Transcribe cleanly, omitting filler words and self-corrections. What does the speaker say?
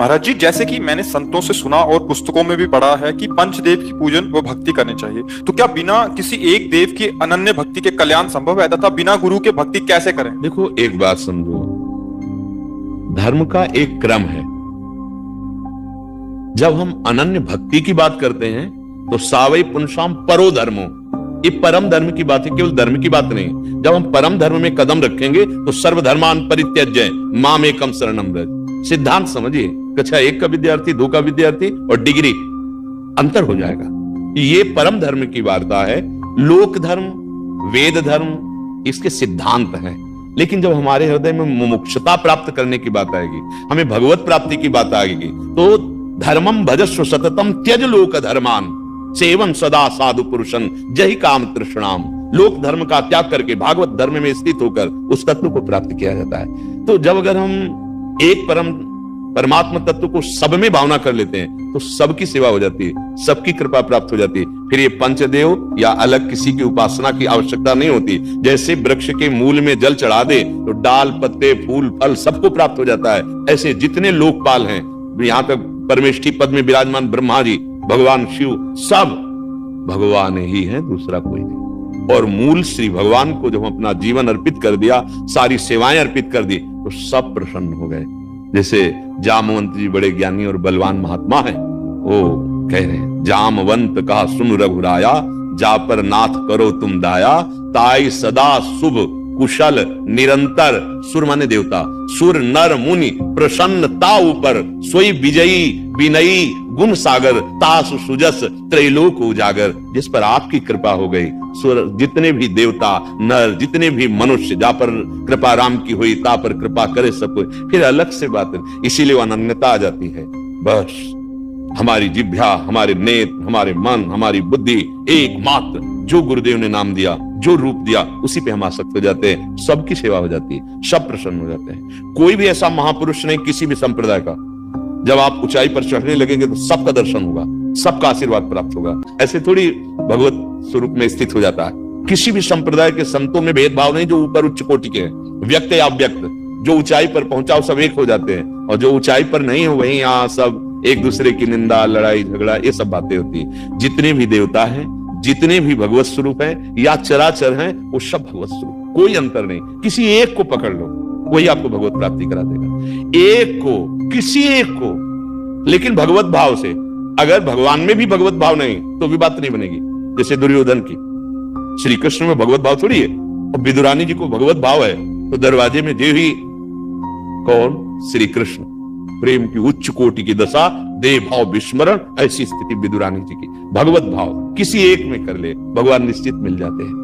महाराज जी, जैसे कि मैंने संतों से सुना और पुस्तकों में भी पढ़ा है कि पंचदेव की पूजन व भक्ति करनी चाहिए, तो क्या बिना किसी एक देव की अनन्य भक्ति के कल्याण संभव है तथा बिना गुरु के भक्ति कैसे करें? देखो, एक बात समझो, धर्म का एक क्रम है। जब हम अनन्य भक्ति की बात करते हैं तो सावई पुनशाम परो धर्मो, ये परम धर्म की बात है, केवल धर्म की बात नहीं। जब हम परम धर्म में कदम रखेंगे तो सर्वधर्मान परित्यज्य माम एकम शरणम व्रज। सिद्धांत समझिए, कक्षा 1 का विद्यार्थी, 2 का विद्यार्थी और डिग्री, अंतर हो जाएगा। ये परम धर्म की वार्ता है। लोक धर्म, वेद धर्म इसके सिद्धांत हैं, लेकिन जब हमारे हृदय में मुमुक्षुता प्राप्त करने की बात आएगी, हमें भगवत प्राप्ति की बात आएगी, तो धर्मम भजस्व सततम त्यज लोक धर्मान सेवन सदा साधु पुरुषन जहि काम तृष्णाम। लोक धर्म का त्याग करके भागवत धर्म में स्थित होकर उस तत्व को प्राप्त किया जाता है। तो जब अगर हम एक परमात्मा तत्व को सब में भावना कर लेते हैं तो सबकी सेवा हो जाती है, सबकी कृपा प्राप्त हो जाती है। फिर ये पंचदेव या अलग किसी की उपासना की आवश्यकता नहीं होती। जैसे वृक्ष के मूल में जल चढ़ा दे तो डाल, पत्ते, फूल, फल सबको प्राप्त हो जाता है। ऐसे जितने लोकपाल हैं, यहाँ तक परमेष्ठी पद में विराजमान ब्रह्मा जी, भगवान शिव, सब भगवान ही है, दूसरा कोई नहीं। और मूल श्री भगवान को जब अपना जीवन अर्पित कर दिया, सारी सेवाएं अर्पित कर दी, तो सब प्रसन्न हो गए। जैसे जामवंत जी बड़े ज्ञानी और बलवान महात्मा हैं, वो कह रहे हैं, जामवंत कहा सुन रघुराया, जा पर नाथ करो तुम दाया, ताई सदा शुभ कुशल निरंतर। सुर माने देवता, सुर नर मुनि प्रसन्नता ऊपर, सोई विजयी विनयी गुण सागर, तास सुजस त्रैलोक उजागर। जिस पर आपकी कृपा हो गई, सुर जितने भी देवता नर, जितने भी मनुष्य, जा पर कृपा राम की हुई, ता पर कृपा करे सब कोई। फिर अलग से बात है, इसीलिए अनन्यता आ जाती है। बस हमारी जिह्वा, हमारे नेत्र, हमारे मन, हमारी बुद्धि एकमात्र जो गुरुदेव ने नाम दिया, जो रूप दिया, उसी पे हम आसक्त हो जाते हैं। सबकी सेवा हो जाती है, सब प्रसन्न हो जाते हैं। कोई भी ऐसा महापुरुष नहीं किसी भी संप्रदाय का, जब आप ऊंचाई पर चढ़ने लगेंगे तो सबका दर्शन होगा, सबका आशीर्वाद प्राप्त होगा। ऐसे थोड़ी भगवत स्वरूप में स्थित हो जाता है। किसी भी संप्रदाय के संतों में भेदभाव नहीं, जो ऊपर उच्च कोटि के हैं, व्यक्त या अव्यक्त, जो ऊंचाई पर पहुंचा सब एक हो जाते हैं, और जो ऊंचाई पर नहीं हो वहीं यहाँ सब एक दूसरे की निंदा, लड़ाई झगड़ा, ये सब बातें होती है। जितने भी देवता हैं, जितने भी भगवत स्वरूप हैं या चराचर हैं, वो सब भगवत स्वरूप, कोई अंतर नहीं। किसी एक को पकड़ लो, वही आपको भगवत प्राप्ति करा देगा। एक को, किसी एक को, लेकिन भगवत भाव से। अगर भगवान में भी भगवत भाव नहीं तो भी बात नहीं बनेगी। जैसे दुर्योधन की, श्री कृष्ण में भगवत भाव थोड़ी है, और विदुरानी जी को भगवत भाव है, तो दरवाजे में जो ही कौन, श्री कृष्ण, प्रेम की उच्च कोटि की दशा, देव भाव विस्मरण, ऐसी स्थिति विदुरानी जी की। भगवत भाव किसी एक में कर ले, भगवान निश्चित मिल जाते हैं।